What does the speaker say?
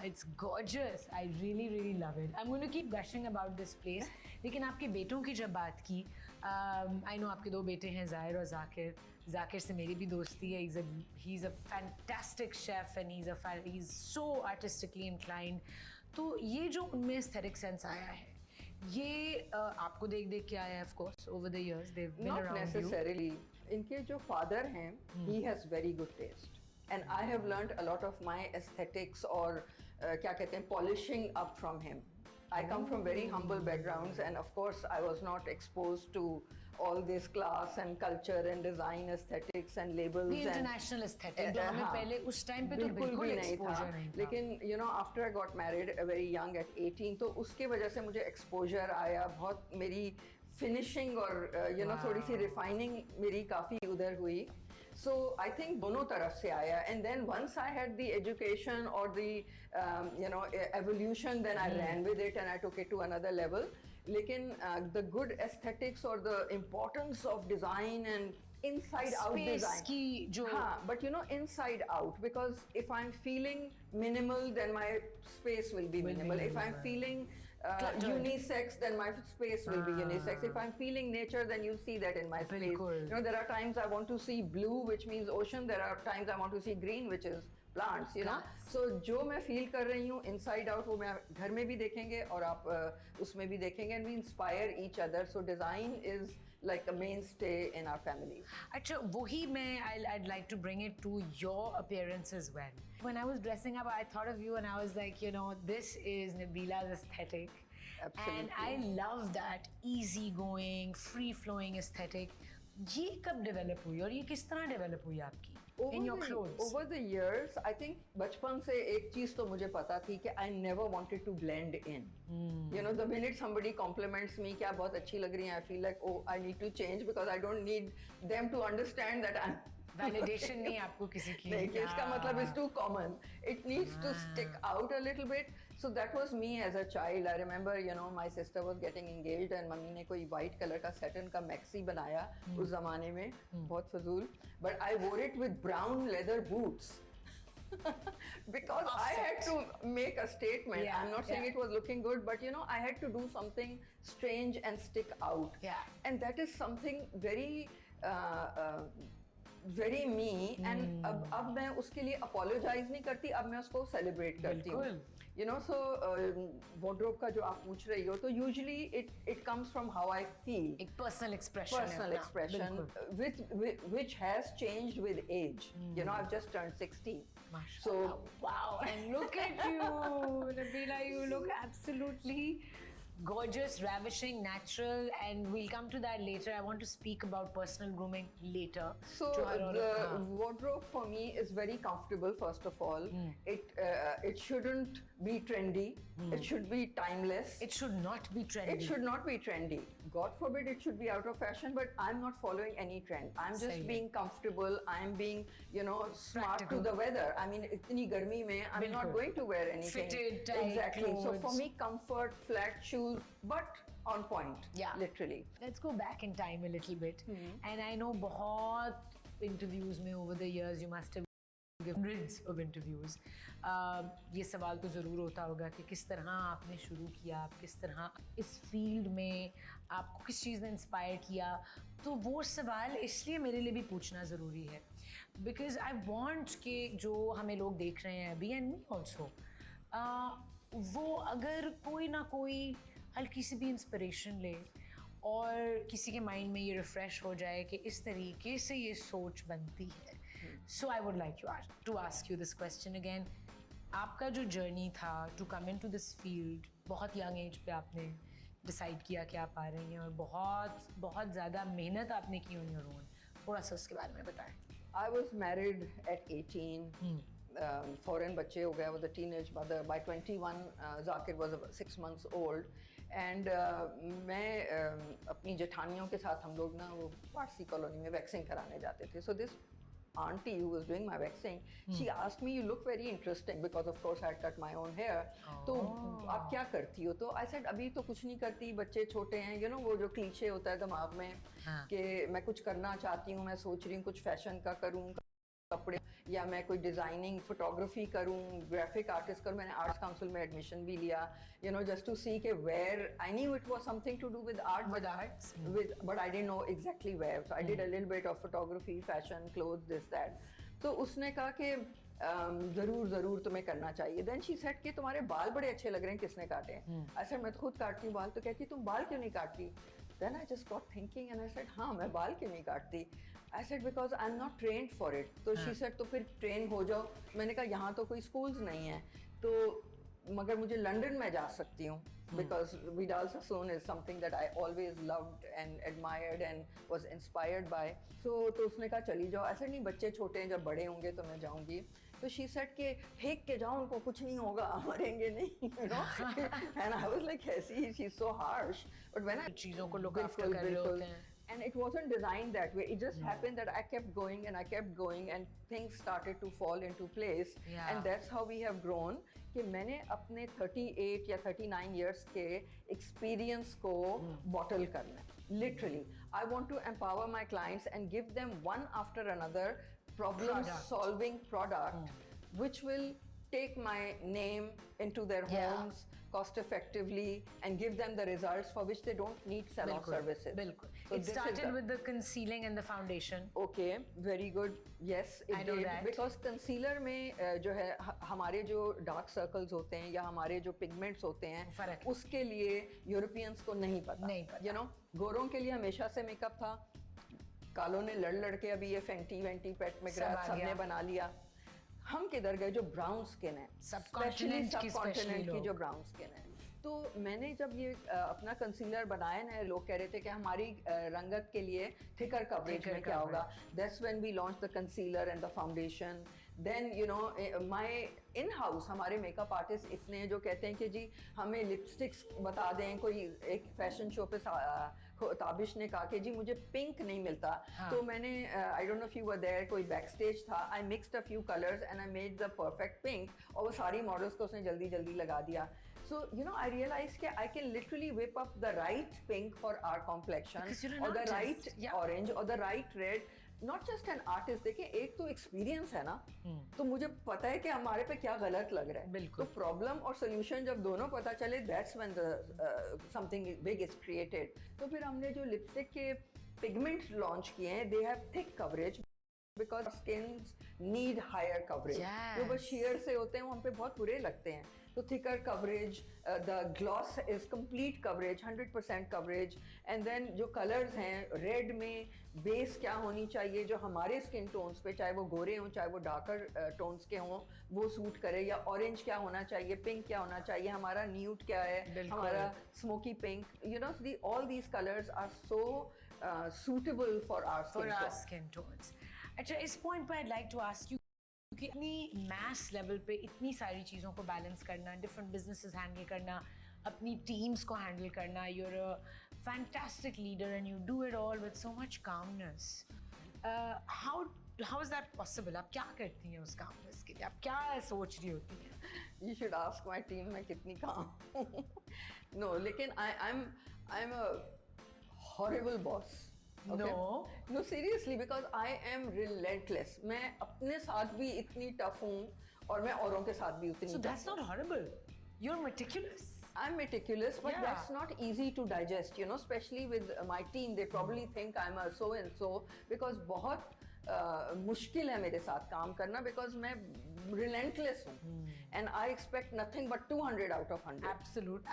It's gorgeous. I really, really love it. I'm going to keep gushing about this place. लेकिन आपके बेटों की जब बात की, I know आपके दो बेटे हैं, ज़ाहिर और ज़ाकिर. ज़ाकिर से मेरी भी दोस्ती है. He's a fantastic chef and he's so artistically inclined. तो ये जो उनमें aesthetic sense आया है, ये आपको देख के आया है, of course, over the years. They've been around you. Not necessarily. इनके जो father हैं, he has very good taste. And I have learned a lot of my aesthetics or क्या कहते हैं, polishing up from him. I come from very humble backgrounds, and of course I was not exposed to all this class and culture and design aesthetics and labels. The international aesthetic जो हमें पहले उस time पे तो बिल्कुल exposure नहीं था. लेकिन you know after I got married very young at 18, तो उसके वजह से मुझे exposure आया, बहुत मेरी finishing और you know थोड़ी सी refining मेरी काफ़ी उधर हुई. So I think दोनों तरफ से आया, and then once I had the education or the you know evolution, then I ran with it and I took it to another level. लेकिन the good aesthetics or the importance of design and inside out design की जो हाँ, but you know inside out, because if I'm feeling minimal then my space will be minimal. If I'm feeling unisex then my space will be unisex. If I'm feeling nature then you'll see that in my space. You know, there are times I want to see blue, which means ocean. There are times I want to see green, which is plants, you know. So जो मैं feel कर रही हूँ inside out, वो मैं घर में भी देखेंगे और आप उसमें भी देखेंगे, and we inspire each other. So design is like a mainstay in our family. अच्छा, वही मैं I'd like to bring it to your appearance as well. When I was dressing up, I thought of you and I was like, you know, this is Nabila's aesthetic. Absolutely. And I love that easygoing, free-flowing aesthetic. ये कब develop हुई और ये किस तरह develop हुई आपकी in your clothes? Over the years, I think बचपन से एक चीज तो मुझे पता थी कि I never wanted to blend in. You know, the minute somebody compliments me कि आप बहुत अच्छी लग रही हैं, I feel like oh I need to change because I don't need them to understand that I'm validation नहीं आपको किसी की. नहीं, कि इसका मतलब is too common. It needs to stick out a little bit. So that was me as a child. I remember, you know, my sister was getting engaged and mummy ने कोई white color का satin का maxi बनाया उस ज़माने में, बहुत फजूल. But I wore it with brown leather boots. Because I had to make a statement. Yeah, I'm not saying it was looking good, but you know, I had to do something strange and stick out. Yeah. And that is something very very me, and अब मैं उसके लिए apologize नहीं करती, अब मैं उसको celebrate करती हूँ. You know, so wardrobe का जो आप पूछ रही हो, तो usually it comes from how I feel. एक personal expression. Personal expression, which has changed with age. You know, I've just turned 60. So wow, and look at you, Nabila, you look absolutely gorgeous, ravishing, natural, and we'll come to that later. I want to speak about personal grooming later. So the wardrobe for me is very comfortable. First of all, it shouldn't be trendy. It should be timeless. It should not be trendy. It should not be trendy. God forbid it should be out of fashion, but I'm not following any trend. I'm just being comfortable. I'm being, you know, smart to the weather. I mean, itni garmi mein, I'm not going to wear anything. Fitted, tight exactly. clothes. So for me, comfort, flat shoes, but on point. Yeah. Literally. Let's go back in time a little bit. And I know बहुत interviews में over the years you must have given hundreds of interviews. ये सवाल तो ज़रूर होता होगा कि किस तरह आपने शुरू किया, किस तरह इस फील्ड में आपको किस चीज़ ने इंस्पायर किया. तो वो सवाल इसलिए मेरे लिए भी पूछना ज़रूरी है because I want कि जो हमें लोग देख रहे हैं अभी and me also, वो अगर कोई ना कोई हल्की सी भी इंस्पिरेशन ले और किसी के माइंड में ये रिफ्रेश हो जाए कि इस तरीके से ये सोच बनती है. So I would like to ask you this question again. आपका जो जर्नी था to come in to this field, बहुत यंग एज पे आपने डिसाइड किया कि आप आ रही हैं और बहुत बहुत ज़्यादा मेहनत आपने की ऑन योर ओन. थोड़ा सा उसके बारे में बताएं. I was married at 18. Foreign बच्चे हो गया, was a teenage mother. By 21, Zakir was 6 months old. And मैं अपनी जेठानियों के साथ हम लोग ना वो पारसी कॉलोनी में वैक्सिंग कराने जाते थे. So this auntie who was doing my waxing, she asked me, you look very interesting, because of course I had cut my own hair. तो आप क्या करती हो? तो I said अभी तो कुछ नहीं करती, बच्चे छोटे हैं. You know वो जो क्लीशे होता है दिमाग में कि मैं कुछ करना चाहती हूँ, मैं सोच रही हूँ कुछ फैशन का करूँ. कपड़े, या मैं कोई डिजाइनिंग फोटोग्राफी करूं, ग्राफिक आर्टिस्ट करूं. मैंने आर्ट्स काउंसिल में एडमिशन भी लिया, you know, just to see के where I knew it was something to do with art, but I didn't know exactly where. So I did a little bit of photography, fashion, clothes, this that. तो उसने कहा कि जरूर तुम्हें करना चाहिए. Then she said कि तुम्हारे बाल बड़े अच्छे लग रहे हैं, किसने काटे हैं? आई सेड मैं तो खुद काटती हूँ बाल. तो कहती तुम बाल क्यों नहीं काटती? Then I just got thinking and I said, हाँ मैं बाल क्यों नहीं काटती? I said because I'm not trained for it. तो she said तो फिर train हो जाओ. मैंने कहा यहाँ तो कोई schools नहीं है, तो मगर मुझे लंदन में जा सकती हूँ, because Vidal Sassoon is something that I always loved and admired and was inspired by. So तो उसने कहा चली जाओ. I said नहीं, बच्चे छोटे हैं, जब बड़े होंगे तो मैं जाऊँगी. तो she said कि फेंक के जाओ उनको, कुछ नहीं होगा, मरेंगे नहीं, you know. And I was like ऐसी, she's so harsh. But when I चीजों को look after कर रहे होते हैं. And it wasn't designed that way. It just happened that I kept going and I kept going and things started to fall into place. Yeah. And that's how we have grown. कि मैंने अपने 38 या 39 years के experience को bottle करना है. Literally, I want to empower my clients and give them one after another problem-solving product, which will take my name into their homes cost effectively and give them the results for which they don't need salon services. बिल्कुल. So It started with the concealing and the foundation. Okay, very good. Yes, it I know did. that. Because concealer में जो है हमारे जो dark circles होते हैं या हमारे जो pigments होते हैं, उसके लिए यूरोपियंस को नहीं पता. You know, गोरों के लिए हमेशा से मेकअप था. कालों ने लड़ के अभी ये फेंटी वेंटी पेट मैकग्राथ सबने बना लिया. हम किधर गए? जो ब्राउन स्किन है, सबकॉन्टिनेंट की जो ब्राउन स्किन है. तो मैंने जब ये अपना कंसीलर बनाया ना, लोग कह रहे थे कि हमारी रंगत के लिए थिकर कवरेज में क्या होगा. That's when we launch the concealer and the foundation. Then you know my in house हमारे मेकअप आर्टिस्ट इतने हैं जो कहते हैं कि जी हमें लिपस्टिक्स बता दें. कोई एक फैशन शो पे ताबिश ने कहा कि जी मुझे पिंक नहीं मिलता. तो मैंने I don't know if you were there, कोई बैक स्टेज था, I mixed a few colours and I made the perfect pink. और वो सारी मॉडल्स को उसने जल्दी जल्दी लगा दिया. So, you know, I realized that I can literally whip up the right pink for our complexion, or the right orange, or the right red. Not just an artist. देखिए, एक तो experience है ना, तो मुझे पता है कि हमारे पे क्या गलत लग रहा है. तो problem और solution जब दोनों पता चले, that's when the something big is created. तो फिर हमने जो lipstick के pigments launch किए हैं, they have thick coverage. Because skins need higher coverage. जो बस sheer से होते हैं वो हम पे बहुत बुरे लगते हैं. तो thicker coverage, the gloss is complete coverage, 100% coverage. And then जो colors हैं, red में base क्या होनी चाहिए जो हमारे skin tones पे, चाहे वो गोरे हों चाहे वो darker tones के हों, वो suit करे. या orange क्या होना चाहिए, pink क्या होना चाहिए, हमारा nude क्या है, हमारा smoky pink. You know, all these colors are so suitable for our skin tones. अच्छा, इस पॉइंट पर I'd like to ask you कि इतनी मैस लेवल पे इतनी सारी चीज़ों को बैलेंस करना, डिफरेंट बिजनेसेस हैंडल करना, अपनी टीम्स को हैंडल करना, you're a fantastic leader and you do it all with so much calmness. How is that possible? आप क्या करती हैं उस calmness के लिए? आप क्या सोच रही होती हैं? You should ask my team मैं कितनी calm हूँ. No, लेकिन I'm a horrible boss. Okay? No, seriously, because I am relentless. मैं अपने साथ भी इतनी tough हूँ और मैं औरों के साथ भी उतनी. So that's not horrible. You're meticulous. I'm meticulous, but that's not easy to digest, you know, especially with my team. They probably think I'm a so and so because बहुत मुश्किल है मेरे साथ काम करना because मैं relentless हूँ. And I expect nothing but 200 out of 100. Absolute.